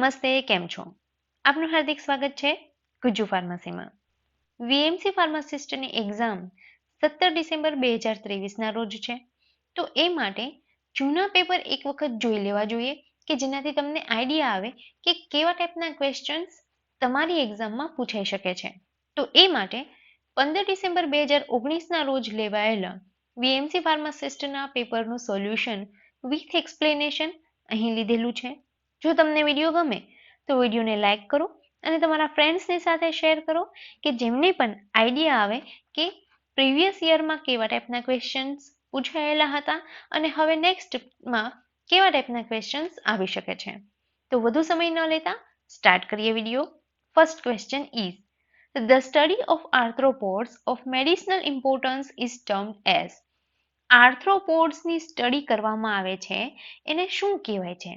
નમસ્તે, કેમ છો? આપનું હાર્દિક સ્વાગત છે ગુજ્જુ ફાર્મસીમાં. વીએમસી ફાર્માસિસ્ટની એક્ઝામ 17 ડિસેમ્બર 2023ના રોજ છે. તો એ માટે જૂના પેપર એક વખત જોઈ લેવા જોઈએ કે જેનાથી તમને આઈડિયા આવે કે કેવા ટાઈપના ક્વેશ્ચન્સ તમારી એક્ઝામમાં પૂછાઈ શકે છે. તો એ માટે 15 ડિસેમ્બર 2019ના રોજ લેવાયેલા વીએમસી ફાર્માસિસ્ટના પેપરનું સોલ્યુશન વિથ એક્સપ્લેનેશન અહીં લીધેલું છે. જો તમને વિડીયો ગમે તો વિડીયોને લાઈક કરો અને તમારા ફ્રેન્ડ્સની સાથે શેર કરો કે જેમને પણ આઈડિયા આવે કે પ્રીવિયસ યરમાં કેવા ટાઈપના ક્વેશ્ચન્સ પૂછાયેલા હતા અને હવે નેક્સ્ટમાં કેવા ટાઈપના ક્વેશ્ચન્સ આવી શકે છે. તો વધુ સમય ન લેતા સ્ટાર્ટ કરીએ video. First question is The study of arthropods of medicinal importance is termed as. આર્થ્રોપોડ્સની સ્ટડી કરવામાં આવે છે એને શું કહેવાય છે?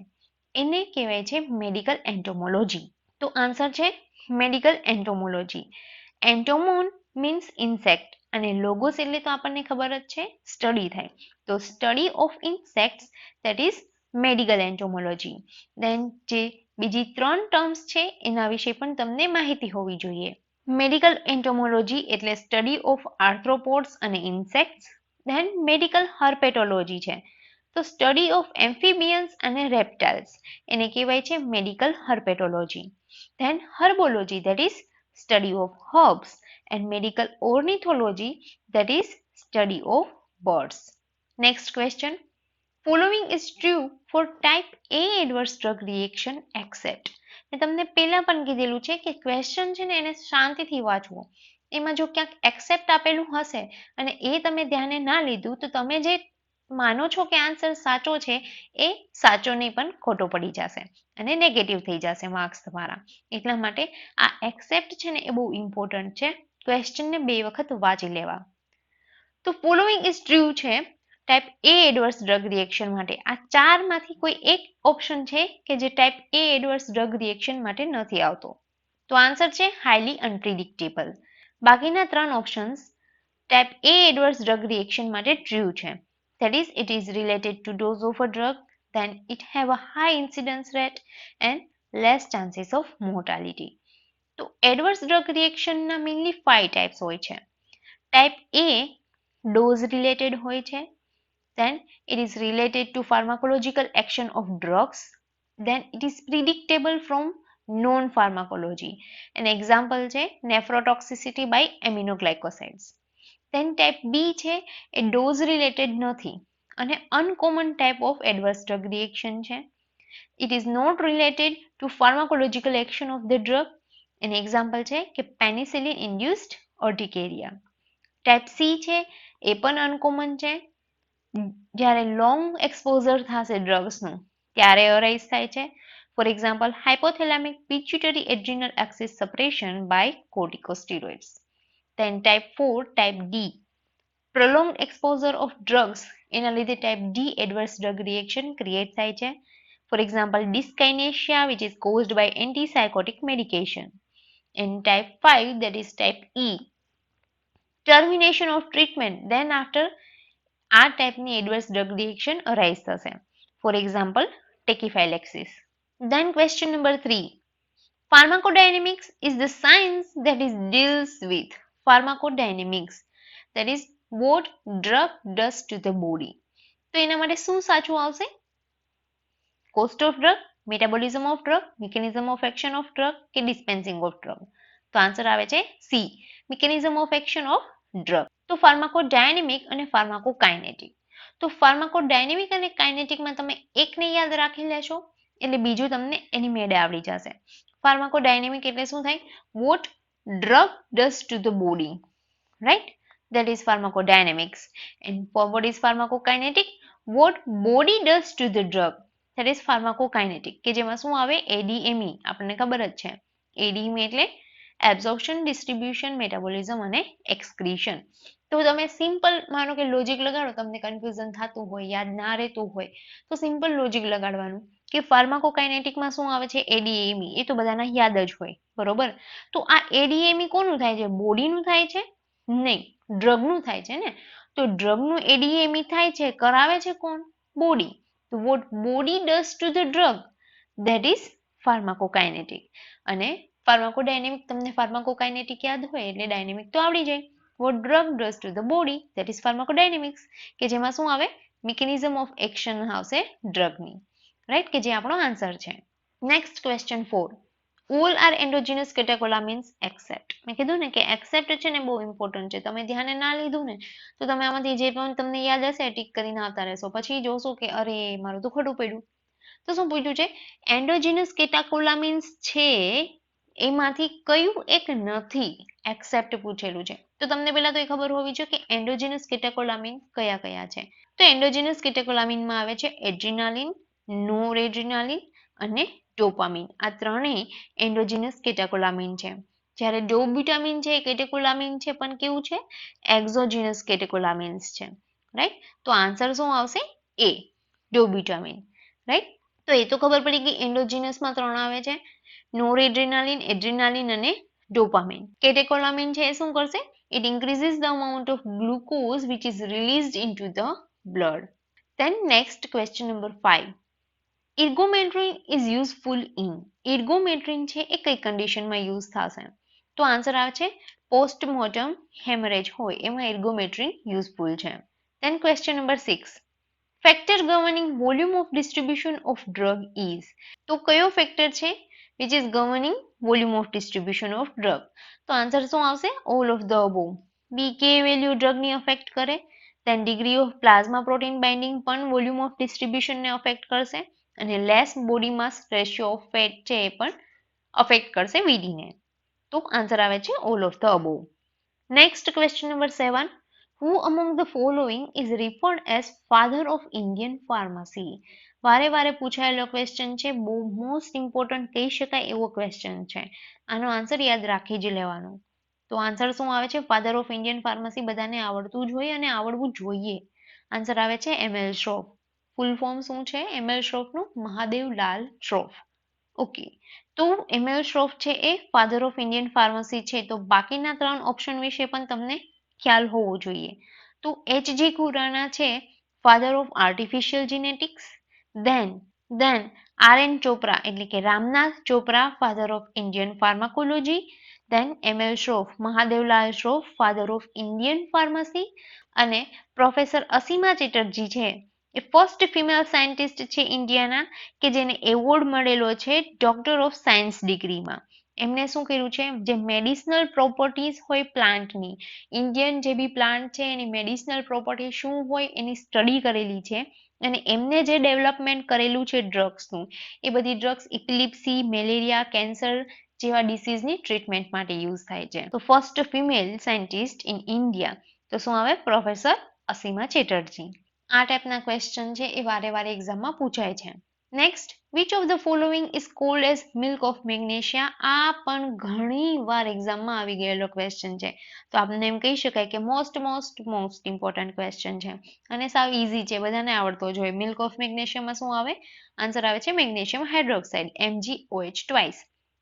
એને કહેવાય છે મેડિકલ એન્ટોમોલોજી. તો આન્સર છે medical entomology. Entomon means insect અને લોગોસ એટલે તો આપણને ખબર જ છે સ્ટડી થાય. તો study of insects that is medical entomology. Then જે બીજી 3 ટર્મ્સ છે એના વિશે પણ તમને માહિતી હોવી જોઈએ. મેડિકલ એન્ટોમોલોજી એટલે સ્ટડી ઓફ આર્થ્રોપોડ્સ અને ઇન્સેક્ટ્સ. ધેન મેડિકલ હર્પેટોલોજી છે તો સ્ટડી ઓફ એમ્ફિબિયન્સ અને રેપ્ટાઇલ્સ એને કહેવાય છે medical herpetology. Then herbology that is study of herbs and medical ornithology that is study of birds. Next question. Following is true for type A adverse drug reaction except. મેં તમને પહેલા પણ કીધેલું છે કે ક્વેશ્ચન છે ને એને શાંતિથી વાંચવો. એમાં જો ક્યાંક એક્સેપ્ટ આપેલું હશે અને એ તમે ધ્યાને ના લીધું તો તમે જે માનો છો કે આન્સર સાચો છે એ સાચો નહીં પણ ખોટો પડી જશે અને નેગેટિવ થઈ જશે માર્ક્સ તમારા. એટલા માટે આ એક્સેપ્ટ છે ને એ બહુ ઇમ્પોર્ટન્ટ છે. ક્વેશ્ચનને 2 વખત વાંચી લેવા. તો ફોલોઇંગ ઇઝ ટ્રુ છે type A adverse drug reaction માટે. આ 4 માંથી કોઈ એક ઓપ્શન છે કે જે type A adverse drug reaction માટે નથી આવતો. તો આન્સર છે હાઈલી અનપ્રિડિક્ટેબલ. બાકીના 3 options type A adverse drug reaction માટે ટ્રુ છે. That is, it is related to dose of a drug, then it have a high incidence rate and less chances of mortality. તો adverse drug reaction ના mainly 5 types હોય છે. Type A dose related હોય છે. Then it is related to pharmacological action of drugs. Then it is predictable from non-pharmacology. An example છે nephrotoxicity by aminoglycosides. Then type B છે એ dose related નથી અને uncommon type of adverse drug reaction છે. It is not related to pharmacological action of the drug. એનું example છે કે penicillin induced urticaria. Type C છે એ પણ અનકોમન છે. જ્યારે લોંગ એક્સપોઝર થશે ડ્રગ્સનું ત્યારે અરાઇઝ થાય છે. For example hypothalamic pituitary adrenal axis suppression by corticosteroids. Then type 4, type D. Prolonged exposure of drugs એના લીધે type D adverse drug reaction create થાય છે. For example, dyskinesia which is caused by antipsychotic medication. And type 5 that is type E. Termination of treatment then after આ ટાઈપની adverse drug reaction arise થશે. For example, tachyphylaxis. Then question number 3. Pharmacodynamics is the science that is deals with pharmacodynamics, that is what drug does to the body. તો એના માટે શું સાચું આવશે? Cost of drug, metabolism of drug, mechanism of action of drug કે dispensing of drug. તો answer આવે છે C, mechanism of action of drug. તો ફાર્માકોડાયનેમિક અને ફાર્માકોકાઇનેટિક. તો ફાર્માકોડાયનેમિક અને કાઇનેટિકમાં તમે એકને યાદ રાખી લેશો એટલે બીજું તમને એની મેળે આવડી જશે. ફાર્માકોડાયનેમિક એટલે શું થાય? What drug does to the body, right? That is pharmacodynamics. And what is pharmacokinetic? What body does to the drug. That is pharmacokinetic. કે જેમાં શું આવે? ADME આપણને ખબર જ છે. ADME એટલે એબ્ઝોર્પ્શન, ડિસ્ટ્રીબ્યુશન, મેટાબોલિઝમ અને એક્સક્રીશન. તો તમે સિમ્પલ માનો કે લોજિક લગાડો, તમને કન્ફ્યુઝન થતું હોય, યાદ ના રહેતું હોય તો સિમ્પલ લોજિક લગાડવાનું કે ફાર્માકોકાઇનેટિકમાં શું આવે છે? ADME. એ તો બધાના યાદ જ હોય, બરોબર? તો આ ADME કોનું થાય છે? બોડીનું થાય છે? નહીં, ડ્રગનું થાય છે ને. તો ડ્રગનું ADME થાય છે, કરાવે છે કોણ? બોડી. તો what body does to the drug, that is pharmacokinetic. અને ફાર્માકોડાયનેમિક, તમને ફાર્માકોકાઇનેટિક યાદ હોય એટલે ડાયનેમિક તો આવડી જાય. What drug does to the body, that is pharmacodynamics, કે જેમાં શું આવે, મિકેનિઝમ ઓફ એક્શન આવશે ડ્રગની, રાઈટ, કે જે આપણો આન્સર છે. Next question 4. All are endogenous catecholamines except. મેં કીધું ને કે એક્સેપ્ટ છે ને બહુ ઇમ્પોર્ટન્ટ છે. તમે ધ્યાને ના લીધું ને તો તમે આમાંથી જે પણ તમને યાદ હશે ટીક કરીને આવતા રહેશો, પછી જોશો કે અરે મારું તો ખોટું પડ્યું. તો શું પૂછ્યું છે, એન્ડોજીનસ કેટેકોલામિન્સ છે એમાંથી કયું એક નથી, એક્સેપ્ટ પૂછેલું છે. તો તમને પહેલા તો એ ખબર હોવી જોઈએ કે એન્ડોજીનસ કેટેકોલામિન કયા કયા છે. તો એન્ડોજીનસ કેટેકોલામિનમાં આવે છે એડ્રીનાલિન, નોરેડ્રીનાલિન અને ડોપામિન. આ ત્રણેય એન્ડોજીનસ કેટેકોલામિન છે. જ્યારે ડોબ્યુટામિન છે એ કેટેકોલામિન છે, પણ કેવું છે, એક્ઝોજીનસ કેટેકોલામિન્સ છે, રાઈટ. તો આન્સર શું આવશે, એ, ડોબ્યુટામિન, રાઈટ. તો એ તો ખબર પડી ગઈ, એન્ડોજીનસમાં ત્રણ આવે છે, નોરેડ્રીનાલિન, એડ્રીનાલિન અને ડોપામિન. કેટેકોલામિન છે એ શું કરશે, it increases the amount of glucose which is released into the blood. Then next question number 5. Ergometrin is useful in. Ergometrin છે એ કઈ કન્ડિશનમાં યુઝ થશે? તો આન્સર આવે છે પોસ્ટમોર્ટમ હેમરેજ હોય એમાં ergometrin યુઝફુલ છે. Then question number 6. Factor governing volume of distribution of drug is. તો કયો ફેક્ટર છે which is governing volume of distribution of drug? તો આન્સર શું આવશે, all of the above. B કે વેલ્યુ ડ્રગની અફેક્ટ કરે, then degree of plasma protein binding પણ વોલ્યુમ ઓફ ડિસ્ટ્રીબ્યુશનને અફેક્ટ કરશે, અને less body mass ratio of fat છે એ પણ અફેક્ટ કરશે વીડીને. તો આન્સર આવે છે all of the above. Next question number 7. Who among the following is referred as father of Indian pharmacy? વારે વારે પૂછાયેલો ક્વેશ્ચન છે, બહુ મોસ્ટ ઇમ્પોર્ટન્ટ કહી શકાય એવો ક્વેશ્ચન છે. આનો આન્સર યાદ રાખી જ લેવાનો. તો આન્સર શું આવે છે, ફાધર ઓફ ઇન્ડિયન ફાર્મસી બધાને આવડતું જ હોય અને આવડવું જોઈએ. આન્સર આવે છે એમએલ શ્રોફ. ફૂલ ફોર્મ શું છે એમએલ શ્રોફનું, મહાદેવલાલ શ્રોફ. ઓકે, તો એમએલ શ્રોફ છે એ ફાધર ઓફ ઇન્ડિયન ફાર્મસી છે. તો બાકીના ત્રણ ઓપ્શન વિશે પણ તમને ખ્યાલ હોવો જોઈએ. તો એચજી ખુરાના છે father of artificial genetics. Then RN. Chopra એટલે કે Ramnath Chopra father of Indian pharmacology. Then ML Shroff, Mahadevlal Shroff father of Indian pharmacy. અને પ્રોફેસર અસીમા ચેટર્જી છે એ ફર્સ્ટ ફિમેલ સાયન્ટિસ્ટ છે ઇન્ડિયાના કે જેને એવોર્ડ મળેલો છે ડોક્ટર ઓફ સાયન્સ ડિગ્રીમાં. એમને શું કર્યું છે, જે મેડિસિનલ પ્રોપર્ટીઝ હોય પ્લાન્ટની, ઇન્ડિયન જે બી પ્લાન્ટ છે એની મેડિસિનલ પ્રોપર્ટી શું હોય એની સ્ટડી કરેલી છે, અને એમને જે ડેવલપમેન્ટ કરેલું છે ડ્રગ્સનું, એ બધી ડ્રગ્સ ઇપિલિપ્સી, મેલેરિયા, કેન્સર જેવા ડિસીઝની ટ્રીટમેન્ટ માટે યુઝ થાય છે. તો first female scientist in India, તો શું આવે, પ્રોફેસર અસીમા ચેટર્જી. આ ટાઈપના ક્વેશ્ચન છે એ વારે વારે એક્ઝામમાં પૂછાય છે. Next, which of the following is called as milk of magnesia. આ પણ ઘણી વાર એક્ઝામમાં આવી ગયેલો ક્વેશ્ચન છે. તો આપણે એમ કહી શકાય કે મોસ્ટ ઇમ્પોર્ટન્ટ ક્વેશ્ચન છે અને સાવ ઇઝી છે, બધાને આવડતો જ હોય. મિલ્ક ઓફ મેગ્નેશિયમમાં શું આવે, આન્સર આવે છે magnesium hydroxide, MgOH twice.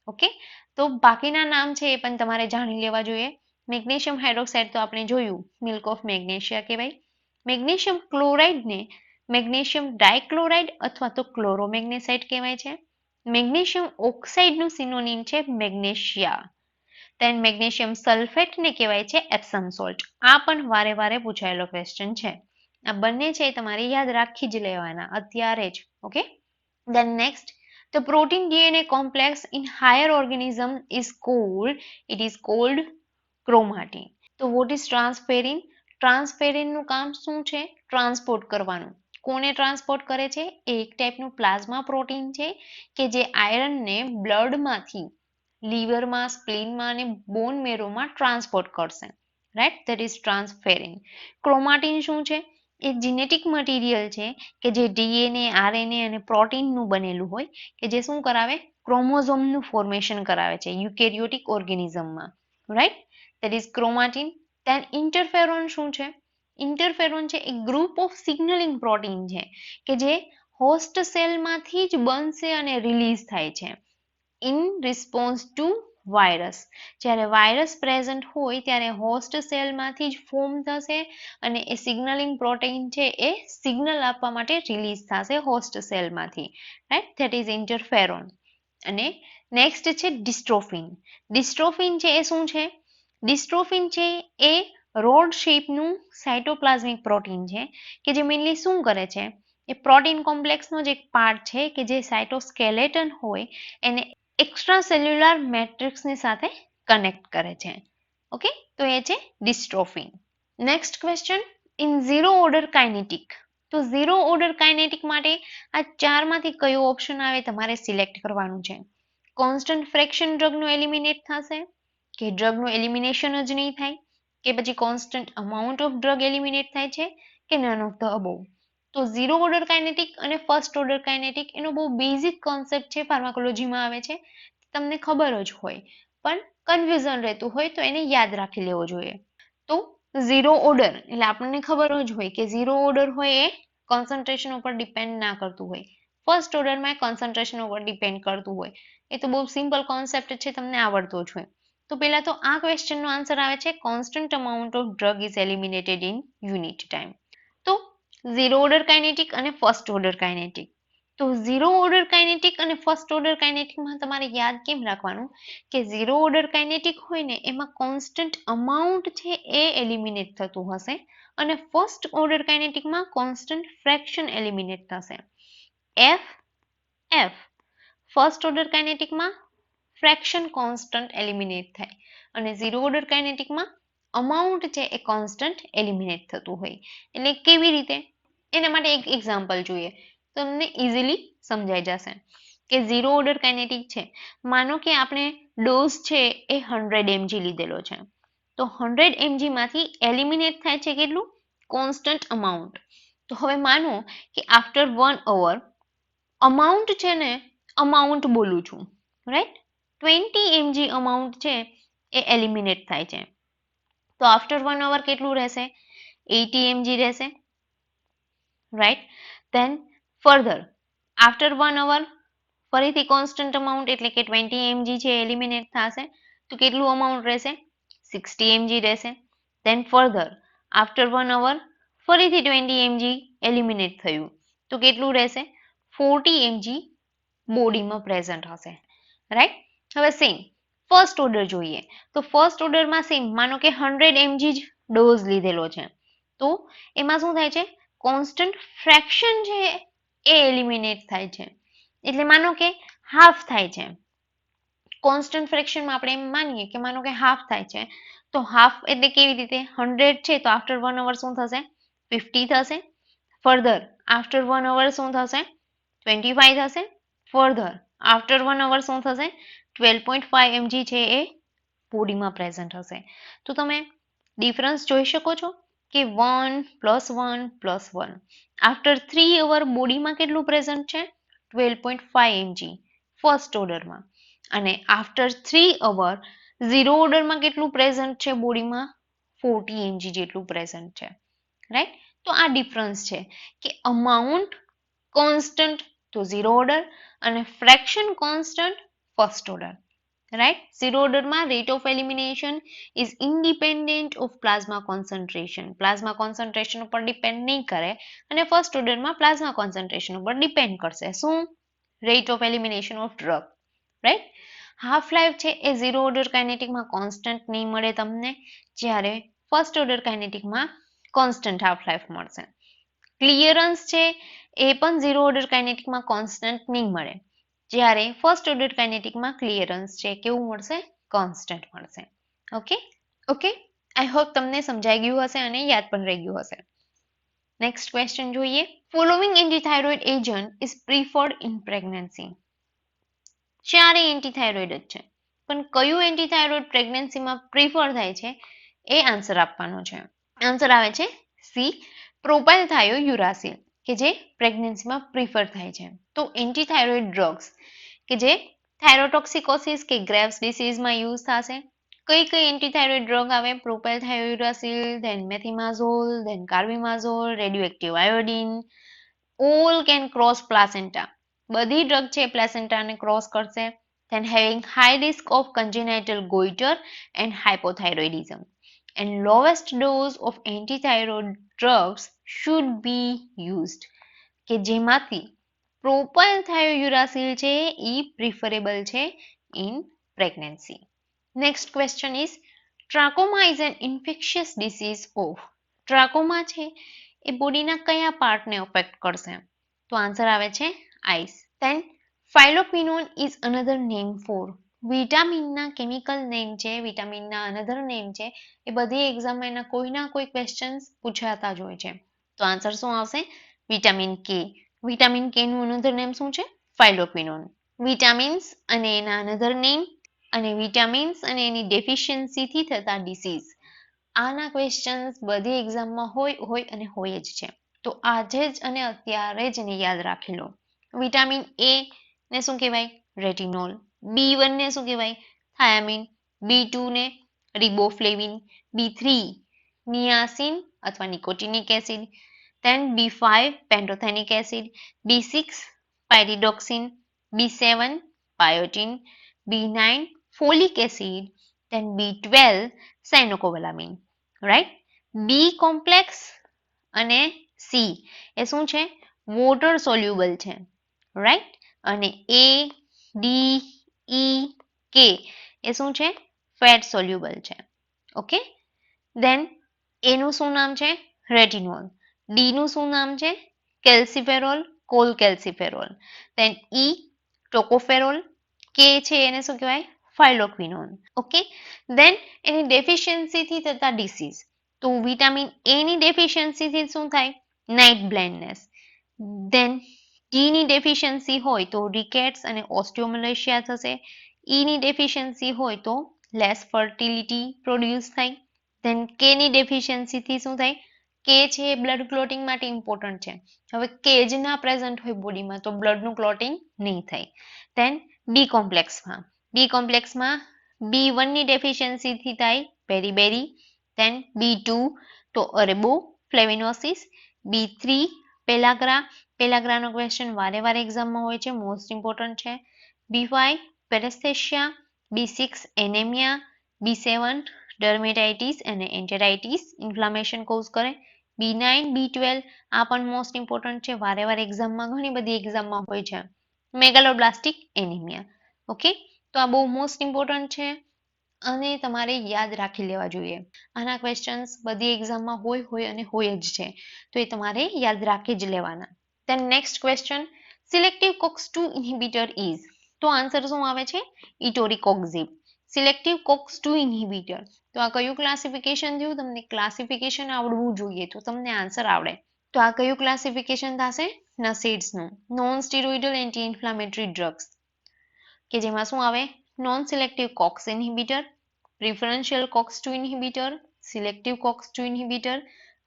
Okay, તો બાકીના નામ છે એ પણ તમારે જાણી લેવા જોઈએ. મેગ્નેશિયમ હાઇડ્રોક્સાઇડ તો આપણે જોયું, મિલ્ક ઓફ મેગ્નેશિયા કહેવાય. મેગ્નેશિયમ ક્લોરાઇડને મેગ્નેશિયમ ડાયક્લોરાઇડ અથવા તો ક્લોરોમેગ્નેસાઇડ કહેવાય છે. મેગ્નેશિયમ ઓક્સાઇડનું સિનોનિમ છે મેગ્નેશિયા. દેન મેગ્નેશિયમ સલ્ફેટને કહેવાય છે એપ્સમ સોલ્ટ. આ પણ વારે વારે પૂછાયેલો ક્વેશ્ચન છે. આ બંને છે તમારે યાદ રાખી જ લેવાના અત્યારે જ. Okay, then next, the protein DNA complex in higher organism is called chromatin. તો what is transferrin? ટ્રાન્સફેરિનનું કામ શું છે, ટ્રાન્સપોર્ટ કરવાનું. કોને ટ્રાન્સપોર્ટ કરે છે, એક ટાઈપનું પ્લાઝમા પ્રોટીન છે કે જે આયરનને બ્લડમાંથી લીવરમાં, સ્પ્લીનમાં અને બોન મેરોમાં ટ્રાન્સપોર્ટ કરશે, રાઈટ, ધેટ ઇઝ ટ્રાન્સફેરિન. ક્રોમાટિન શું છે, એક જીનેટિક મટીરિયલ છે કે જે ડીએનએ, આરએનએ અને પ્રોટીનનું બનેલું હોય કે જે શું કરાવે, ક્રોમોઝોમનું ફોર્મેશન કરાવે છે યુકેરિયોટિક ઓર્ગેનિઝમમાં, right, that is chromatin. Then interferon શું છે, ઇન્ટરફેરોન છે એક ગ્રુપ ઓફ સિગ્નલિંગ પ્રોટીન છે કે જે હોસ્ટ સેલમાંથી જ બનશે અને રિલીઝ થાય છે ઇન રિસ્પોન્સ ટુ વાયરસ. જ્યારે વાયરસ પ્રેઝન્ટ હોય ત્યારે હોસ્ટ સેલમાંથી જ ફોર્મ થશે અને એ સિગ્નલિંગ પ્રોટીન છે એ સિગ્નલ આપવા માટે રિલીઝ થશે હોસ્ટ સેલમાંથી, રાઈટ, ધેટ ઇઝ ઇન્ટરફેરોન. અને નેક્સ્ટ છે ડિસ્ટ્રોફિન. ડિસ્ટ્રોફિન છે એ શું છે? ડિસ્ટ્રોફિન છે એ રોડ શેપનું સાયટોપ્લાઝમિક પ્રોટીન છે કે જે મેઇનલી શું કરે છે? એ પ્રોટીન કોમ્પ્લેક્સનો જ એક પાર્ટ છે કે જે સાયટોસ્કેલેટન હોય એને એક્સ્ટ્રા સેલ્યુલર મેટ્રિક્સની સાથે કનેક્ટ કરે છે. ઓકે, તો એ છે dystrophin. Next question, in zero order kinetic. તો ઝીરો ઓર્ડર કાઇનેટિક માટે આ ચારમાંથી કયો ઓપ્શન આવે તમારે સિલેક્ટ કરવાનું છે. કોન્સ્ટન્ટ ફ્રેક્શન ડ્રગનું એલિમિનેટ થશે, કે ડ્રગનું એલિમિનેશન જ નહીં થાય, કે પછી constant amount of drug eliminate થાય છે, કે નન ઓફ ધ અબોવ. તો ઝીરો ઓર્ડર કાઇનેટિક અને ફર્સ્ટ ઓર્ડર કાઇનેટિક એનો બહુ બેઝિક કોન્સેપ્ટ છે, ફાર્માકોલોજીમાં આવે છે, તમને ખબર જ હોય, પણ કન્ફ્યુઝન રહેતું હોય તો એને યાદ રાખી લેવો જોઈએ. તો ઝીરો ઓર્ડર એટલે આપણને ખબર જ હોય કે ઝીરો ઓર્ડર હોય એ કોન્સન્ટ્રેશન ઉપર ડિપેન્ડ ના કરતું હોય. ફર્સ્ટ ઓર્ડરમાં કોન્સન્ટ્રેશન ઉપર ડિપેન્ડ કરતું હોય. એ તો બહુ સિમ્પલ કોન્સેપ્ટ છે, તમને આવડતો જ હોય. તો પહેલા તો આ ક્વેશ્ચનનો આન્સર આવે છે constant amount of drug is eliminated in unit time. તો ઝીરો ઓર્ડર કાઇનેટિક અને ફર્સ્ટ ઓર્ડર કાઇનેટિક. તો ઝીરો ઓર્ડર કાઇનેટિક અને ફર્સ્ટ ઓર્ડર કાઇનેટિકમાં તમારે યાદ કેમ રાખવાનું કે ઝીરો ઓર્ડર કાઇનેટિક હોય ને એમાં કોન્સ્ટન્ટ અમાઉન્ટ છે એ એલિમિનેટ થતું હશે અને ફર્સ્ટ ઓર્ડર કાઇનેટિકમાં કોન્સ્ટન્ટ ફ્રેક્શન એલિમિનેટ થશે. એફ એફ ફર્સ્ટ ઓર્ડર કાઇનેટિકમાં ફ્રેક્શન કોન્સ્ટન્ટ એલિમિનેટ થાય અને ઝીરો ઓર્ડર કાઇનેટિકમાં અમાઉન્ટ છે એ કોન્સ્ટન્ટ એલિમિનેટ થતું હોય. એટલે કેવી રીતે? એના માટે એક એક્ઝામ્પલ જોઈએ, તમને ઇઝીલી સમજાઈ જશે કે ઝીરો ઓર્ડર કાઇનેટિક છે. માનો કે આપણે ડોઝ છે એ 100 mg લીધેલો છે, તો 100 mg માંથી એલિમિનેટ થાય છે કેટલું? Constant amount. તો હવે માનો કે આફ્ટર 1 hour અમાઉન્ટ છે ને, અમાઉન્ટ બોલું છું, રાઈટ, 20 mg અમાઉન્ટ છે એ એલિમિનેટ થાય છે. તો આફ્ટર 1 hour કેટલું રહેશે? 80 mg રહેશે, right. Then further after 1 hour ફરીથી કોન્સ્ટન્ટ અમાઉન્ટ એટલે કે 20 mg છે એલિમિનેટ થશે, તો કેટલું અમાઉન્ટ રહેશે? 60 mg રહેશે. ધેન ફર્ધર આફ્ટર 1 hour ફરીથી 20 mg એલિમિનેટ થયું, તો કેટલું રહેશે? 40 mg બોડીમાં પ્રેઝન્ટ હશે, રાઈટ. હવે સેમ ફર્સ્ટ ઓર્ડર જોઈએ, તો ફર્સ્ટ ઓર્ડરમાં સેમ માનો કે 100 mg જ ડોઝ લીધેલો છે, તો એમાં શું થાય છે? કોન્સ્ટન્ટ ફ્રેક્શન છે એ એલિમિનેટ થાય છે, એટલે માનો કે હાફ થાય છે. કોન્સ્ટન્ટ ફ્રેક્શનમાં આપણે એમ માનીએ કે માનો કે હાફ થાય છે, તો હાફ એટલે કેવી રીતે? 100 છે તો આફ્ટર 1 hour શું થશે? 50 થશે. ફર્ધર આફ્ટર 1 hour શું થશે? 25 થશે. ફર્ધર આફ્ટર 1 hour શું થશે? 12.5 mg છે એ બોડીમાં પ્રેઝન્ટ હશે. તો તમે ડિફરન્સ જોઈ શકો છો કે 1 + 1 + 1. આફ્ટર 3 hour બોડીમાં કેટલું પ્રેઝન્ટ છે? 12.5 mg ફર્સ્ટ ઓર્ડરમાં. અને આફ્ટર 3 hour ઝીરો ઓર્ડરમાં કેટલું પ્રેઝન્ટ છે બોડીમાં? 40 mg જેટલું પ્રેઝન્ટ છે, રાઈટ. તો આ ડિફરન્સ છે કે અમાઉન્ટ કોન્સ્ટન્ટ તો ઝીરો ઓર્ડર અને fraction constant first order, right. Zero ઓર્ડરમાં rate of elimination is independent of plasma concentration. Plasma concentration ઉપર ડિપેન્ડ નહીં કરે અને ફર્સ્ટ ઓર્ડરમાં પ્લાઝમા કોન્સન્ટ્રેશન ઉપર ડિપેન્ડ કરશે. શું? Rate of elimination of drug, right. Half life છે એ ઝીરો ઓર્ડર કાઇનેટિકમાં કોન્સ્ટન્ટ નહીં મળે તમને, જ્યારે ફર્સ્ટ ઓર્ડર કાઇનેટિકમાં કોન્સ્ટન્ટ હાફ લાઈફ મળશે. ક્લિયરન્સ છે એ પણ ઝીરો ઓર્ડર કાઇનેટિકમાં કોન્સ્ટન્ટ નહીં મળે, જ્યારે ફર્સ્ટ ઓર્ડર કાઇનેટિકમાં ક્લિયરન્સ છે કેવું મળશે? કોન્સ્ટન્ટ મળશે. ઓકે ઓકે, આઈ હોપ તમને સમજાઈ ગયું હશે અને યાદ પણ રહી ગયું હશે. નેક્સ્ટ ક્વેશ્ચન જોઈએ. Following antithyroid agent is preferred in pregnancy. ચારે એન્ટીથાઇરોઇડ જ છે, પણ કયું એન્ટીથાઇરોઇડ પ્રેગ્નન્સીમાં પ્રિફર થાય છે એ આન્સર આપવાનો છે. આન્સર આવે છે સી, પ્રોપાઇલથાયોયુરાસિલ, કે જે પ્રેગ્નન્સીમાં પ્રિફર થાય છે. તો એન્ટીથાઇરોઇડ ડ્રગ્સ કે જે થાઇરોટોક્સિકોસિસ કે ગ્રેવ્સ ડિસીઝમાં યુઝ થશે. કઈ કઈ એન્ટીથાઇરોઇડ ડ્રગ આવે? Propylthiouracil, then methimazole, then carbimazole, radioactive iodine. All can cross placenta. બધી ડ્રગ છે પ્લાસેન્ટાને ક્રોસ કરશે. Then having high risk of congenital goitre and hypothyroidism. And lowest dose of antithyroid drugs should be used. કે જેમાંથી propylthiouracil છે એ preferable છે in pregnancy. Next question is trachoma is an infectious disease of. Trachoma છે એ બોડીના કયા પાર્ટને affect કરશે? તો આન્સર આવે છે eyes. Then phylloquinone is another name for. વિટામિનના કેમિકલ નેમ છે, વિટામિનના અનધર નેમ છે, એ બધી એક્ઝામમાં એના કોઈના કોઈ ક્વેશ્ચન્સ પૂછાતા જ હોય છે. તો આન્સર શું આવશે? વિટામિન કે. વિટામિન કે નું અનધર નેમ શું છે? ફાઇલોક્વિનોન. વિટામિન્સ અને એના અનધર નેમ અને વિટામિન્સ અને એની ડેફિશિયન્સીથી થતા ડિસીઝ, આના ક્વેશ્ચન્સ બધી એક્ઝામમાં હોય અને હોય જ છે. તો આજે જ અને અત્યારે જ એને યાદ રાખી લો. વિટામિન એ ને શું કહેવાય? રેટિનોલ. B1 ને શું કહેવાય? થાયામિન. B2 ને રિબોફ્લેવિન. B3 નિયાસિન અથવા nicotinic acid. Then B5 pantothenic acid. B6 pyridoxine. B7 biotin. B9 folic acid. Then B12 cyanocobalamin. Right? B complex અને સી એ શું છે? વોટર સોલ્યુબલ છે. રાઈટ? અને એ ડી ઈ કે એ શું છે? ફેટ સોલ્યુબલ છે. ઓકે? ધેન એનું શું નામ છે? રેટિનોલ. ડી નું શું નામ છે? કેલ્સીફેરોલ, કોલકેલ્સીફેરોલ. ધેન ઈ ટોકોફેરોલ. કે છે એને શું કહેવાય? ફાઇલોક્વિનોન. ઓકે? ધેન એની ડેફિશિયન્સીથી થતા ડિસીઝ. તો વિટામિન એ ની ડેફિશિયન્સીથી શું થાય? Night blindness. ધેન ડી ની ડેફિશિયન્સી હોય તો રિકેટ્સ અને ઓસ્ટિયોમલેશિયા થશે. ઈ ની ડેફિશિયન્સી હોય તો લેસ ફર્ટિલિટી પ્રોડ્યુસ થાય. ધેન કે ની ડેફિશિયન્સીથી શું થાય? કે છે એ બ્લડ ક્લોટિંગ માટે ઇમ્પોર્ટન્ટ છે. હવે કે જ ના પ્રેઝન્ટ હોય બોડીમાં તો બ્લડનું ક્લોટિંગ નહીં થાય. ધેન બી કોમ્પ્લેક્સમાં B1 ની ડેફિશિયન્સીથી થાય બેરીબેરી. ધેન B2 તો અરેબોફ્લેવિનોસિસ. B3 પેલાગ્રા. પેલાગ્રાનો ક્વેશ્ચન વારે એક્ઝામમાં હોય છે, મોસ્ટ ઇમ્પોર્ટન્ટ છે. B5 પેરેસ્થેશિયા. B6 anaemia. B7 ડર્મેટાઇટિસ અને એન્ટેરાઇટિસ ઇન્ફ્લામેશન કોઝ કરે. B9 B12 આ પણ મોસ્ટ ઇમ્પોર્ટન્ટ છે, વારે એક્ઝામમાં ઘણી બધી એક્ઝામમાં હોય છે. મેગાલોબ્લાસ્ટિક એનિમિયા. ઓકે? તો આ બહુ મોસ્ટ ઇમ્પોર્ટન્ટ છે અને તમારે યાદ રાખી લેવા જોઈએ. આના ક્વેશ્ચન્સ બધી એક્ઝામમાં હોય અને હોય જ છે. તો એ તમારે યાદ રાખી જ લેવાના. Then next question, selective COX-2 inhibitor is. તો આન્સર શું આવે છે? ઇટોરિકોક્ઝિબ. Selective COX-2 inhibitor. તો આ કયું ક્લાસિફિકેશન થયું? તમને ક્લાસિફિકેશન આવડવું જોઈએ તો તમને આન્સર આવડે. તો આ કયું ક્લાસિફિકેશન થશે? નસીડ્સનું. Non steroidal anti inflammatory drugs, કે જેમાં શું આવે? Non selective COX inhibitor, preferential COX-2 inhibitor, selective COX-2 inhibitor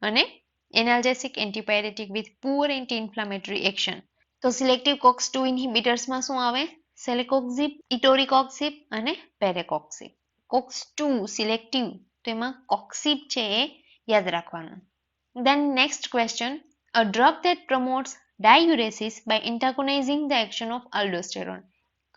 અને analgesic antipyretic with poor anti inflammatory action. તો સિલેક્ટિવ COX-2 ઇન્હિબિટર્સમાં શું આવે? સેલેકોક્ઝિબ, ઇટોરિકોક્ઝિબ અને પેરેકોક્ઝિબ. COX-2 સિલેક્ટિવ, તો એમાં કોક્સિબ છે એ યાદ રાખવાનું. Then next question, a drug that promotes diuresis by antagonizing the action of aldosterone.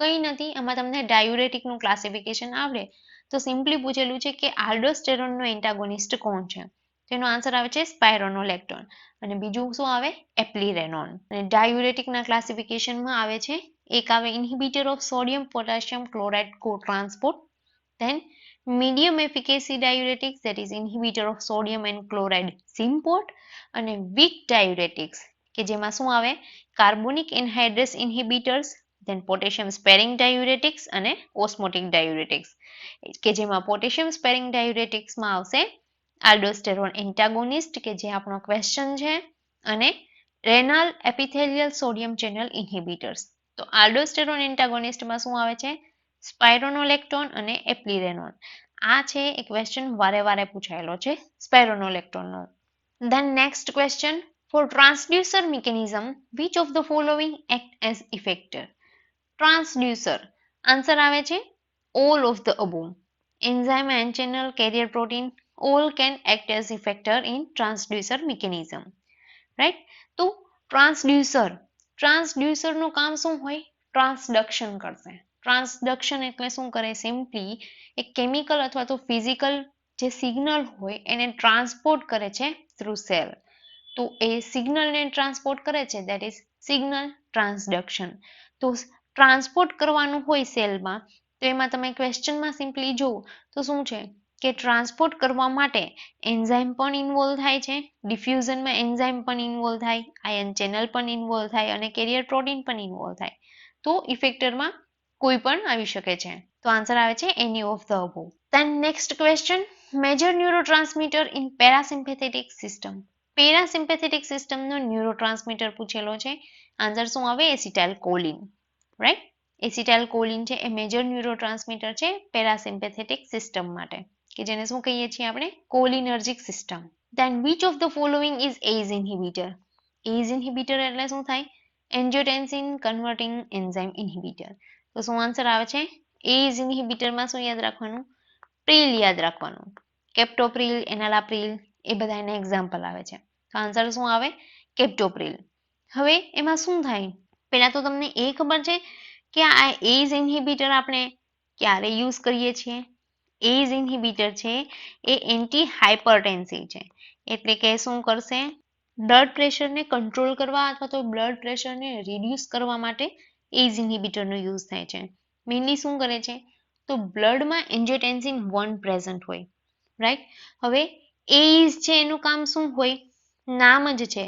કંઈ નથી, આમાં તમને ડાયુરેટિકનું ક્લાસિફિકેશન આવડે તો સિમ્પલી પૂછેલું છે કે આલ્ડોસ્ટેરોનનો એન્ટાગોનિસ્ટ કોણ છે? તેનો આન્સર આવે છે સ્પાયરોનોલેક્ટોન અને બીજું શું આવે? એપ્લિરેનોન. અને ડાયુરેટિકના ક્લાસિફિકેશનમાં આવે છે, એક આવે inhibitor of sodium potassium chloride cotransport. Then medium efficacy diuretics, that is inhibitor of sodium and chloride symport, અને weak diuretics કે જેમાં શું આવે? Carbonic anhydrase inhibitors, then potassium sparing diuretics અને osmotic diuretics, કે જેમાં potassium sparing diuretics માં આવશે aldosterone antagonist કે જે આપણો ક્વેશ્ચન છે, અને renal epithelial sodium channel inhibitors. તો aldosterone antagonist માં શું આવે છે? સ્પાયરોનોલેક્ટોન અને એપ્લિરેનોન. આ છે એક ક્વેશ્ચન વારે પૂછાયેલો છે સ્પાયરોનોલેક્ટોનનો. Then next question, for transducer mechanism which of the following act as effector? Transducer answer આવે છે all of the above. Enzyme and channel carrier protein all can act as effector in transducer mechanism. Right? તો ટ્રાન્સડ્યુસરનું કામ શું હોય? ટ્રાન્સડક્શન કરશે. ટ્રાન્સડક્શન એટલે શું કરે? સિમ્પલી એક કેમિકલ અથવા તો ફિઝિકલ જે સિગ્નલ હોય એને ટ્રાન્સપોર્ટ કરે છે થ્રુ સેલ. તો એ સિગ્નલને ટ્રાન્સપોર્ટ કરે છે, દેટ ઇઝ સિગ્નલ ટ્રાન્સડક્શન. તો ટ્રાન્સપોર્ટ કરવાનું હોય સેલમાં, તો એમાં તમે ક્વેશ્ચનમાં સિમ્પલી જુઓ તો શું છે કે ટ્રાન્સપોર્ટ કરવા માટે એન્ઝાઇમ પણ ઇન્વોલ્વ થાય છે, ડિફ્યુઝનમાં એન્ઝાઇમ પણ ઇન્વોલ્વ થાય, આયન ચેનલ પણ ઇન્વોલ્વ થાય અને કેરિયર પ્રોટીન પણ ઇન્વોલ્વ થાય. તો ઇફેક્ટરમાં કોઈ પણ આવી શકે છે. તો આન્સર આવે છે any of the above. Then next question, major neurotransmitter in parasympathetic system. Parasympathetic સિસ્ટમનો ન્યુરોટ્રાન્સમીટર પૂછેલો છે. આન્સર શું આવે? Acetylcholine. Right? Acetylcholine છે એ મેજર ન્યુરોટ્રાન્સમીટર છે પેરાસિમ્પેથેટિક સિસ્ટમ માટે, કે જેને શું કહીએ છીએ આપણે? Cholinergic system. Then which of the following is ACE inhibitor? ACE inhibitor એટલે શું થાય? Angiotensin converting enzyme inhibitor. તો શું આન્સર આવે છે? એઝ ઇન્હિબિટરમાં શું યાદ રાખવાનું? પ્રિલ યાદ રાખવાનું. કેપ્ટોપ્રિલ, એનાલાપ્રિલ એ બધા એના એક્ઝામ્પલ આવે છે. તો આન્સર શું આવે? કેપ્ટોપ્રિલ. હવે એમાં શું થાય? પહેલા તો તમને એ ખબર છે કે આ એઝ ઇન્હિબિટર આપણે ક્યારે યુઝ કરીએ છીએ? એઝ ઇન્હિબિટર છે એ એન્ટી હાઇપરટેન્સિવ છે, એટલે કે શું કરશે? બ્લડ પ્રેશરને કંટ્રોલ કરવા અથવા તો બ્લડ પ્રેશરને રિડ્યુસ કરવા માટે એઝ ઇન્હિબિટરનો યુઝ થાય છે. મેઇનલી શું કરે છે? તો બ્લડમાં એન્જિયોટેન્સિન 1 પ્રેઝન્ટ હોય, રાઈટ? હવે એઝ છે એનું કામ શું હોય? નામ જ છે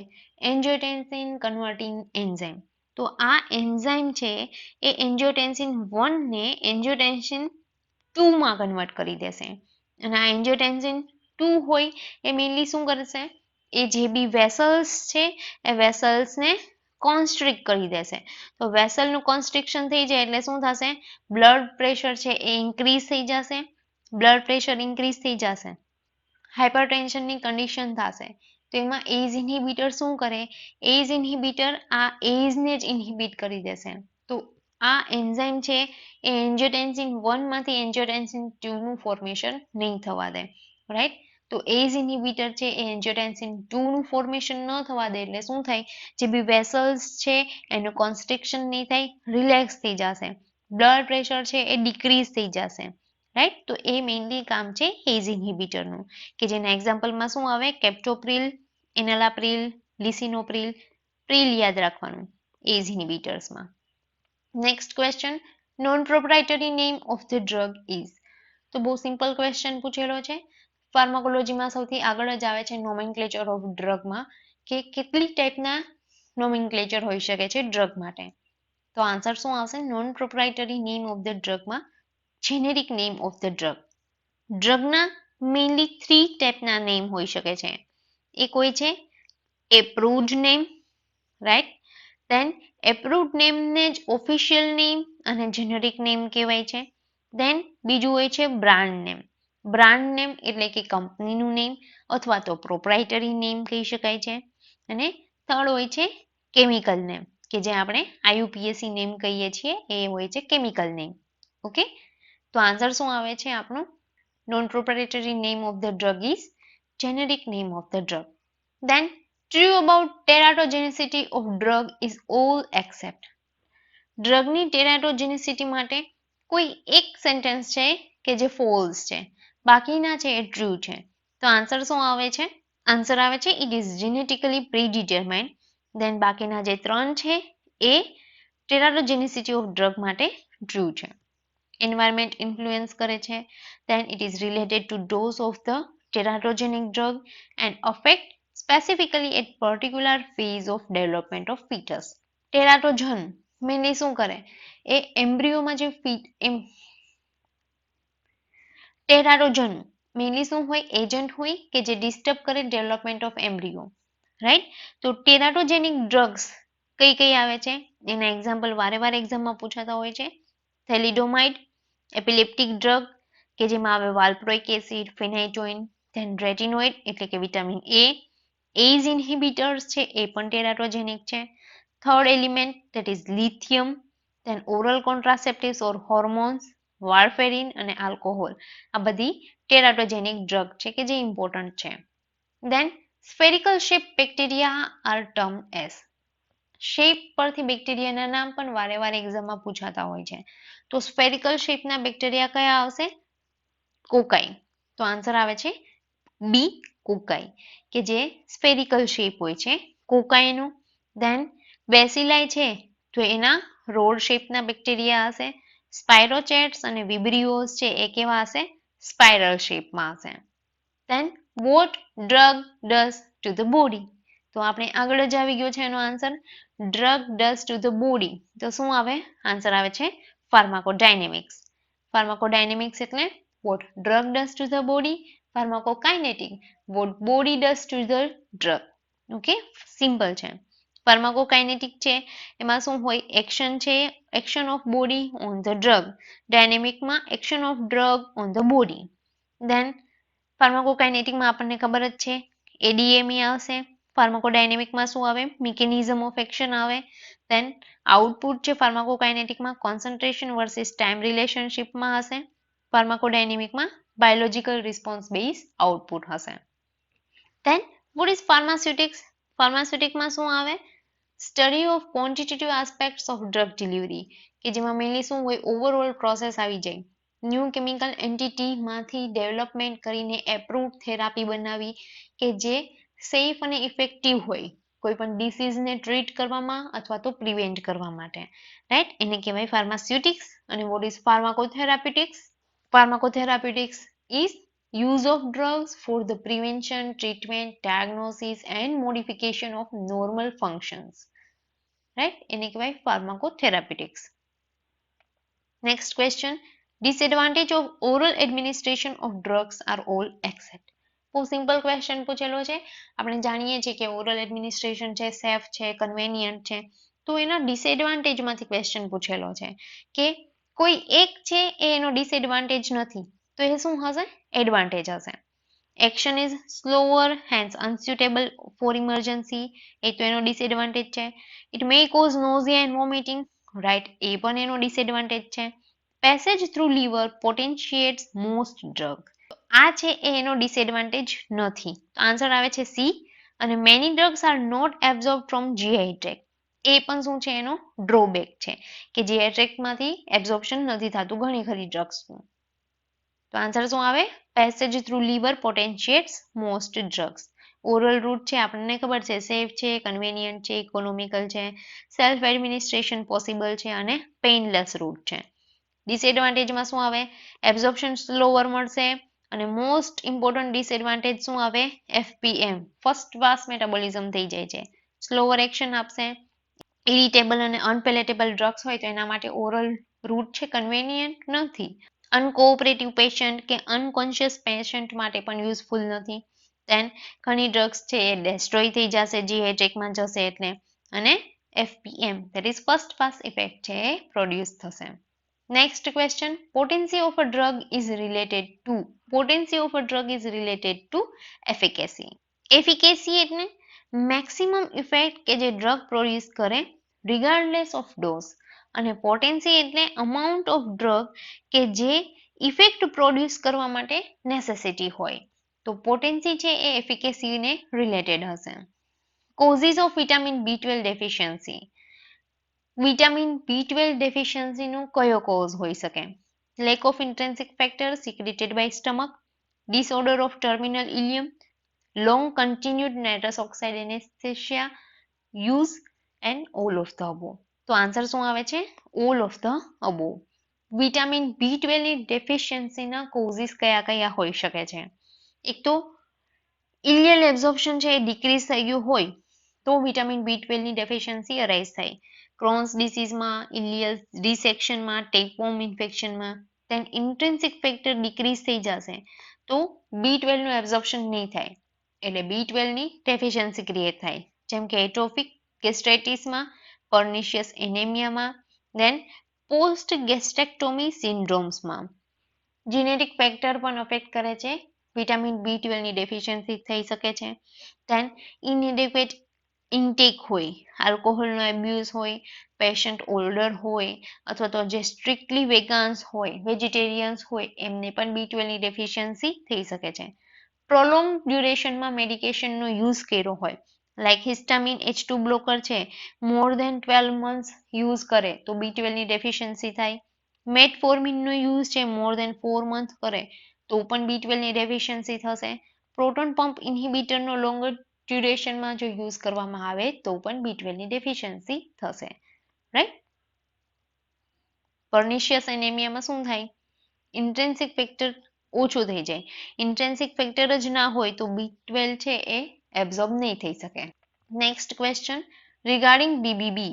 એન્જિયોટેન્સિન કન્વર્ટિંગ એન્ઝાઇમ. તો આ એન્ઝાઇમ છે એ એન્જિયોટેન્સિન 1 ને એન્જિયોટેન્સિન 2 માં કન્વર્ટ કરી દેશે. અને આ એન્જિયોટેન્સિન 2 હોય એ મેઇનલી શું કરશે? એ જે બી વેસલ્સ છે એ વેસલ્સને કોન્સ્ટ્રિક્ટ કરી દેશે. તો વેસલનું કોન્સ્ટ્રિક્શન થઈ જાય એટલે શું થશે? બ્લડ પ્રેશર છે એ ઇન્ક્રીઝ થઈ જશે. બ્લડ પ્રેશર ઇન્ક્રીઝ થઈ જશે, હાઇપરટેન્શનની કન્ડિશન થશે. તો એમાં એઝ ઇન્હિબિટર શું કરે? એઝ ઇન્હિબિટર આ એઝને જ ઇન્હિબિટ કરી દેશે. તો આ એન્ઝાઇમ છે એ એન્જિયોટેન્સિન 1 માંથી એન્જિયોટેન્સિન 2 નું ફોર્મેશન નહીં થવા દે, રાઈટ? તો એઝ ઇન્હિબિટર છે એ એન્જિયોટેન્સિન 2 નું ફોર્મેશન ન થવા દે એટલે શું થાય? જે બી વેસલ્સ છે એનું કોન્સ્ટ્રિક્શન નહીં થાય, રિલેક્સ થઈ જશે. બ્લડ પ્રેશર છે એ ડિક્રીઝ થઈ જશે, રાઈટ? તો એ મેઇનલી કામ છે એઝ ઇન્હિબિટરનું, કે જેના એક્ઝામ્પલમાં શું આવે? કેપ્ટોપ્રિલ, એનાલાપ્રિલ, લિસિનોપ્રિલ, પ્રિલ યાદ રાખવાનું એઝ ઇન્હિબિટર્સમાં. Next question, non proprietary name of the drug is. તો બહુ સિમ્પલ ક્વેશ્ચન પૂછેલો છે. ફાર્માકોલોજીમાં સૌથી આગળ જ આવે છે નોમેનક્લેચર ઓફ ડ્રગમાં, કે કેટલી ટાઈપના નોમેનક્લેચર હોઈ શકે છે ડ્રગ માટે. તો આન્સર શું આવશે? Non proprietary name of the ડ્રગમાં generic name of the drug. ડ્રગના મેઇનલી 3 ટાઈપના નેમ હોઈ શકે છે. એક હોય છે approved name, right? Then approved નેમને જ ઓફિશિયલ નેમ અને જેનેરિક નેમ કહેવાય છે. ધેન બીજું હોય છે બ્રાન્ડ નેમ. બ્રાન્ડ નેમ એટલે કે કંપનીનું નેમ અથવા તો પ્રોપ્રાઇટરી નેમ કહી શકાય છે. અને થર્ડ હોય છે કેમિકલ નેમ, કે જે આપણે IUPAC નેમ કહીએ છીએ એ હોય છે કેમિકલ નેમ. ઓકે, તો આન્સર શું આવે છે આપણું? Non proprietary name of the drug is generic name of the drug. Then true about teratogenicity of drug is all except. ડ્રગની ટેરાટોજેનિસિટી માટે કોઈ એક સેન્ટેન્સ છે કે જે ફોલ્સ છે, બાકીના છે એ ટ્રુ છે. તો આન્સર શું આવે છે? આન્સર આવે છે ઇટ ઇઝ જેનેટિકલી પ્રીડિટરમાઇન્ડ. દેન બાકીના જે 3 છે એ ટેરાટોજેનિસિટી ઓફ ડ્રગ માટે ટ્રુ છે. એન્વાયરમેન્ટ ઇન્ફ્લુઅન્સ કરે છે. Then it is related to dose of the teratogenic drug and affect specifically at particular phase of development of fetus. Teratogen mainly શું કરે? એ એમ્બ્રિયોમાં જે ટેરાટોજન મેનલી શું હોય? એજન્ટ હોય કે જે ડિસ્ટર્બ કરે ડેવલપમેન્ટ ઓફ એમ્બ્રિયો, રાઈટ? તો ટેરાટોજેનિક ડ્રગ્સ કઈ કઈ આવે છે? એના એક્ઝામ્પલ વારે વારે એક્ઝામમાં પૂછાતા હોય છે. થેલિડોમાઇડ, એપિલેપ્ટિક ડ્રગ કે જેમાં આવે વાલ્પ્રોઇક એસિડ, ફેનાઇટોઇન, ધેન રેટિનોઇડ એટલે કે વિટામિન એ, એઝ ઇન્હિબિટર્સ છે એ પણ ટેરાટોજેનિક છે. Third element that is lithium, then oral contraceptives or hormones, warfarin અને આલ્કોહોલ. આ બધી ટેરાટોજેનિક ડ્રગ છે કે જે ઇમ્પોર્ટન્ટ છે. Then spherical shape bacteria are term as. Shape પરથી બેક્ટેરિયાના નામ પણ વારે વારે એક્ઝામમાં પૂછાતા હોય છે. તો સ્ફેરિકલ શેપના બેક્ટેરિયા કયા આવશે? કોકાઈ. તો આન્સર આવે છે બી કોકાઈ કે જે સ્ફેરિકલ શેપ હોય છે કોકાઈનું. ધેન બેસિલાઈ છે તો એના રોડ શેપના બેક્ટેરિયા હશે. સ્પાયરોચેટ્સ અને વિબ્રિયોસ છે એ કેવા હશે? સ્પાઇરલ શેપમાં હશે. Then vote drug does to the body? તો આપણે આગળ જ આવી ગયો છે એનો answer. Drug does to the body તો શું આવે? આન્સર આવે છે ફાર્માકોડાયનેમિક્સ. ફાર્માકોડાયનેમિક્સ એટલે what drug does to the body, pharmacokinetic what body does to the drug. Okay, simple છે. ફાર્માકોકાઇનેટિક છે એમાં શું હોય? એક્શન છે, action of body on the drug. ડાયનેમિકમાં action of drug on the body. Then ફાર્માકોકાઇનેટિકમાં આપણને ખબર જ છે એડીએમઈ આવશે. ફાર્માકોડાયનેમિકમાં શું આવે? મિકેનિઝમ ઓફ એક્શન આવે. ધેન આઉટપુટ છે ફાર્માકોકાઇનેટિકમાં કોન્સન્ટ્રેશન વર્સિસ ટાઈમ રિલેશનશિપમાં હશે. ફાર્માકોડાયનેમિકમાં બાયોલોજિકલ રિસ્પોન્સ બેઝ આઉટપુટ હશે. Then what is pharmaceutics? ફાર્માસ્યુટિકમાં શું આવે? Study of quantitative aspects of drug delivery કે જેમાં મેઇનલી શું હોય? ઓવરઓલ પ્રોસેસ આવી જાય. ન્યૂ કેમિકલ એન્ટિટીમાંથી ડેવલપમેન્ટ કરીને એપ્રુવ્ડ થેરાપી બનાવી કે જે સેફ અને ઇફેક્ટિવ હોય કોઈ પણ ડિસીઝને ટ્રીટ કરવામાં અથવા તો પ્રિવેન્ટ કરવા માટે, રાઈટ? એને કહેવાય ફાર્માસ્યુટિક્સ. અને what is pharmacotherapeutics? Pharmacotherapeutics is use of drugs for the prevention, treatment, diagnosis and modification of normal functions. Right? એને કહેવાય pharmacotherapeutics. Next question. Disadvantage of oral administration of drugs are all except. બહુ simple question પૂછેલો છે. આપણે જાણીએ છીએ કે oral administration છે, safe છે, કન્વેનિયન્ટ છે. તો એના ડિસએડવાન્ટેજમાંથી ક્વેશ્ચન પૂછેલો છે કે કોઈ એક છે એ એનો ડિસએડવાન્ટેજ નથી તો એ શું હશે? એડવાન્ટેજ હશે. Action is slower hence unsuitable for emergency એ તો એનો ડિસએડવાન્ટેજ છે. It may cause nausea and vomiting, right? એ પણ એનો ડિસએડવાન્ટેજ છે. Passage through liver potentiates most drug. આ છે એ એનો ડિસએડવાન્ટેજ નથી. તો આન્સર આવે છે સી. અને many drugs are not absorb from GI tract. એ પણ શું છે? એનો ડ્રોબેક છે કે જીઆઈ ટ્રેક્ટમાંથી એબ્ઝોર્પ્શન નથી થતું ઘણી ખરી ડ્રગ્સનું. તો આન્સર શું આવે? Passage through liver potentiates most drugs. Oral route છે આપણને ખબર છે સેફ છે, કન્વેનિયન્ટ છે, ઇકોનોમિકલ છે, સેલ્ફ એડમિનિસ્ટ્રેશન પોસિબલ છે અને પેઇનલેસ રૂટ છે. ડિસએડવાન્ટેજમાં શું આવે? એબ્ઝોર્પ્શન સ્લોવર મળશે. અને મોસ્ટ ઇમ્પોર્ટન્ટ ડિસએડવાન્ટેજ શું આવે? એફપીએમ ફર્સ્ટ પાસ મેટાબોલિઝમ થઈ જાય છે, સ્લોવર એક્શન આપશે. ઇરિટેબલ અને અનપેલેટેબલ ડ્રગ્સ હોય તો એના માટે ઓરલ રૂટ છે કન્વેનિયન્ટ નથી. અનકોઓપરેટિવ પેશન્ટ કે અનકોન્શિયસ પેશન્ટ માટે પણ યુઝફુલ નથી. ધેન ઘણી ડ્રગ્સ છે એ ડેસ્ટ્રોય થઈ જશે જીઆઈ ટ્રેક્ટમાં જશે એટલે. અને FPM that is first pass effect છે એ પ્રોડ્યુસ થશે. Next question. Potency of a drug is related to. Potency of a drug is related to efficacy. Efficacy એટલે મેક્સિમમ ઇફેક્ટ કે જે ડ્રગ પ્રોડ્યુસ કરે રિગાર્ડલેસ ઓફ ડોઝ. અને potency એટલે amount of drug કે જે ઇફેક્ટ પ્રોડ્યુસ કરવા માટે નેસેસિટી હોય. તો પોટેન્સી છે એ એફિકેસીને રિલેટેડ હશે. Causes of vitamin B12 deficiency. Vitamin B12 ડેફિશિયન્સીનો કયો કોઝ હોઈ શકે? Lack of intrinsic factor secreted by stomach, disorder of terminal ileum, long continued nitrous oxide anesthesia, use and all of the above. તો answer શું આવે છે? all of the above. Vitamin B12 ની ડેફિશિયન્સીના causes કયા કયા હોઈ શકે છે? એક તો ઇલિયલ એબ્ઝોર્પ્શન છે એ ડિક્રીઝ થઈ ગયું હોય તો વિટામિન B12 ની ડેફિશિયન્સી અરાઇઝ થાય. ક્રોન્સ ડિસીઝમાં, ઇલિયલ ડિસેક્શનમાં, ટેપવોર્મ ઇન્ફેક્શનમાં. then ઇન્ટ્રિન્સિક ફેક્ટર ડિક્રીઝ થઈ જશે તો B12 નું એબ્ઝોર્પ્શન નહીં થાય એટલે B12 ની ડેફિશિયન્સી ક્રિએટ થાય. જેમ કે એટ્રોફિક ગેસ્ટ્રાઇટિસમાં, પર્નિશિયસ એનેમિયામાં, then પોસ્ટ ગેસ્ટ્રેક્ટોમી સિન્ડ્રોમ્સમાં. જીનેટિક ફેક્ટર પણ અફેક્ટ કરે છે. વિટામિન B12 ની ડેફિશિયન્સી થઈ શકે છે. then ઇનએડિક્વેટ ઇન્ટેક હોય, આલ્કોહોલનો એબ્યુઝ હોય, પેશન્ટ ઓલ્ડર હોય અથવા તો જે સ્ટ્રિક્ટલી વેગાન્સ હોય, વેજીટેરિયન્સ હોય એમને પણ B12 ની ડેફિશિયન્સી થઈ શકે છે. પ્રોલોંગ ડ્યુરેશનમાં મેડિકેશનનો યુઝ કર્યો હોય લાઇક હિસ્ટામિન H2 બ્લોકર છે મોર દેન 12 મંથ્સ યુઝ કરે તો B12 ની ડેફિશિયન્સી થાય. મેટફોર્મિનનો યુઝ છે મોર દેન 4 મંથ કરે તો પણ B12 ની ડેફિશિયન્સી થશે. પ્રોટોન પંપ ઇન્હિબિટરનો લોંગર ડ્યુરેશનમાં જો યુઝ કરવામાં આવે તો પણ B12 ની ડેફિશિયન્સી થશે, રાઈટ. પર્નિશિયસ એનેમિયામાં શું થાય? ઇન્ટ્રિન્સિક ફેક્ટર ઓછું થઈ જાય. ઇન્ટ્રિન્સિક ફેક્ટર જ ના હોય તો B12 છે એ એબ્ઝોર્બ નહીં થઈ શકે. Next question regarding BBB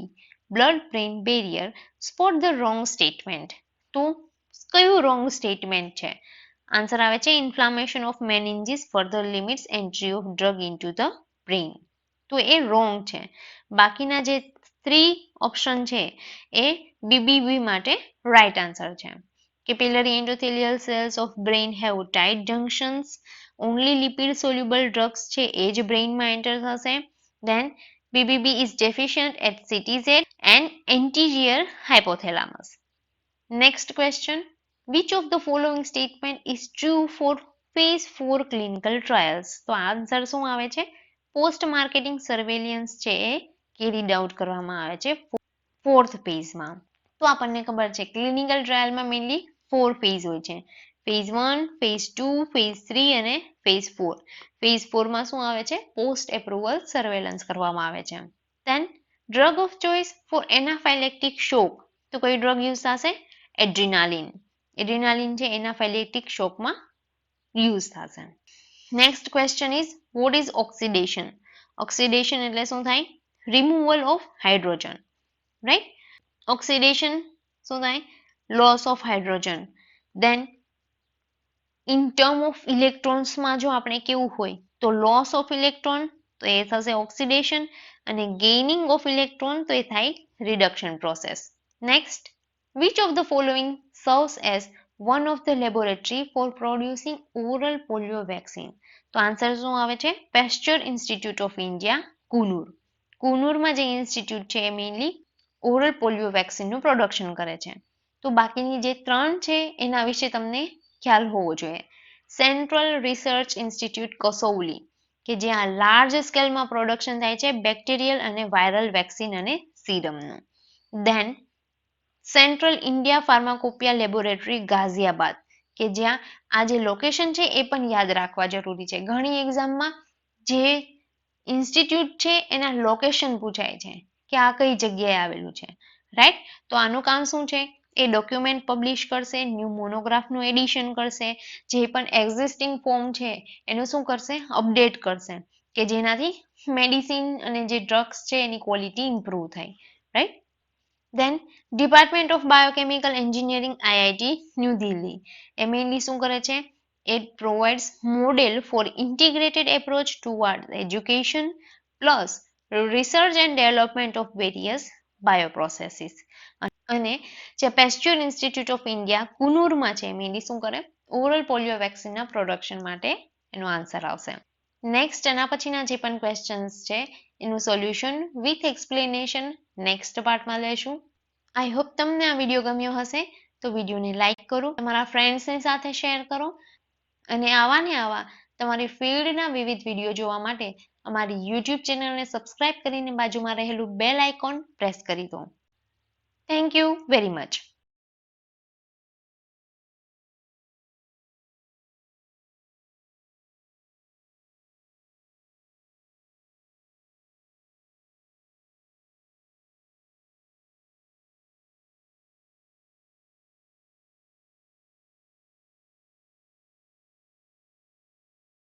blood brain barrier spot the wrong statement. તો કયું રોંગ સ્ટેટમેન્ટ છે? આન્સર આવે છે inflammation of meninges further limits entry of drug into the brain. તો એ રોંગ છે. બાકીના જે 3 ઓપ્શન છે એ BBB માટે રાઇટ આન્સર છે. Capillary endothelial cells of brain have tight junctions. Only lipid soluble drugs છે એ જ બ્રેઇનમાં એન્ટર થશે. Then BBB is deficient at CTZ and anterior hypothalamus. Next question. Which of the following statement is true for phase 4 clinical trials? તો answer શું આવે છે? Post marketing સર્વેલિયન્સ છે એ carried out કરવામાં આવે છે 4th ફેઝમાં. તો આપણને ખબર છે ક્લિનિકલ ટ્રાયલમાં મેઇનલી 4 ફેઝ હોય છે. ફેઝ 1, ફેઝ 2, ફેઝ 3 અને ફેઝ 4. ફેઝ 4 માં શું આવે છે? પોસ્ટ એપ્રુવલ સર્વેલન્સ કરવામાં આવે છે. Then drug of choice for anaphylactic shock. તો કઈ ડ્રગ યુઝ થશે? એડ્રીનાલિન. એડ્રીનાલિન છે એનાફાઇલેક્ટિક શોકમાં યુઝ થશે. Next question is what is oxidation? Oxidation એટલે શું થાય? Removal of hydrogen, right. Oxidation શું થાય? Loss of hydrogen. Then in term of ઇલેક્ટ્રોન્સમાં જો આપણે કેવું હોય તો લોસ ઓફ ઇલેક્ટ્રોન તો એ થશે ઓક્સિડેશન અને ગેઇનિંગ ઓફ ઇલેક્ટ્રોન તો એ થાય reduction process. Next which of the following serves as one of the laboratory for producing oral polio vaccine? તો આન્સર શું આવે છે? Pasteur Institute of India, Coonoor. કુનુરમાં જે ઇન્સ્ટિટ્યૂટ છે એ મેઇનલી ઓરલ પોલિયો વેક્સિનનું પ્રોડક્શન કરે છે. તો બાકીની જે 3 છે એના વિશે તમને ખ્યાલ હોવો જોઈએ. સેન્ટ્રલ રિસર્ચ ઇન્સ્ટિટ્યૂટ કસૌલી કે જ્યાં લાર્જ સ્કેલમાં પ્રોડક્શન થાય છે બેક્ટેરિયલ અને વાયરલ વેક્સિન અને સીરમનું. Then central India pharmacopoeia laboratory Ghaziabad કે જ્યાં આ જે લોકેશન છે એ પણ યાદ રાખવા જરૂરી છે. ઘણી એક્ઝામમાં જે ઇન્સ્ટિટ્યૂટ છે એના લોકેશન પૂછાય છે કે આ કઈ જગ્યાએ આવેલું છે, રાઈટ. તો આનું કામ શું છે? એ ડોક્યુમેન્ટ પબ્લિશ કરશે, ન્યૂ મોનોગ્રાફનું એડિશન કરશે, જે પણ એક્ઝિસ્ટિંગ ફોર્મ છે એનું શું કરશે? અપડેટ કરશે કે જેનાથી મેડિસિન અને જે ડ્રગ્સ છે એની ક્વોલિટી ઇમ્પ્રૂવ થાય, right. Then department of biochemical engineering IIT New Delhi એ મેઇનલી શું કરે છે? It provides model for integrated approach toward education plus research and development of various bioprocesses. અને જે પેસ્ચ્યોર ઇન્સ્ટિટ્યૂટ ઓફ ઇન્ડિયા કુનુરમાં છે મેઇનલી શું કરે? ઓરલ પોલિયો વેક્સિનના પ્રોડક્શન માટે એનો આન્સર આવશે. નેક્સ્ટ એના પછીના જે પણ ક્વેશ્ચન્સ છે એનું સોલ્યુશન વિથ એક્સપ્લેનેશન નેક્સ્ટ પાર્ટમાં લેશું. આઈ હોપ તમને આ વિડીયો ગમ્યો હશે. તો વિડીયોને લાઇક કરો, તમારા ફ્રેન્ડ્સની સાથે શેર કરો અને આવા ને આવા તમારી ફિલ્ડના વિવિધ વિડીયો જોવા માટે અમારી YouTube ચેનલને સબસ્ક્રાઇબ કરીને બાજુમાં રહેલું બેલ આઇકોન પ્રેસ કરી દો. Thank you very much.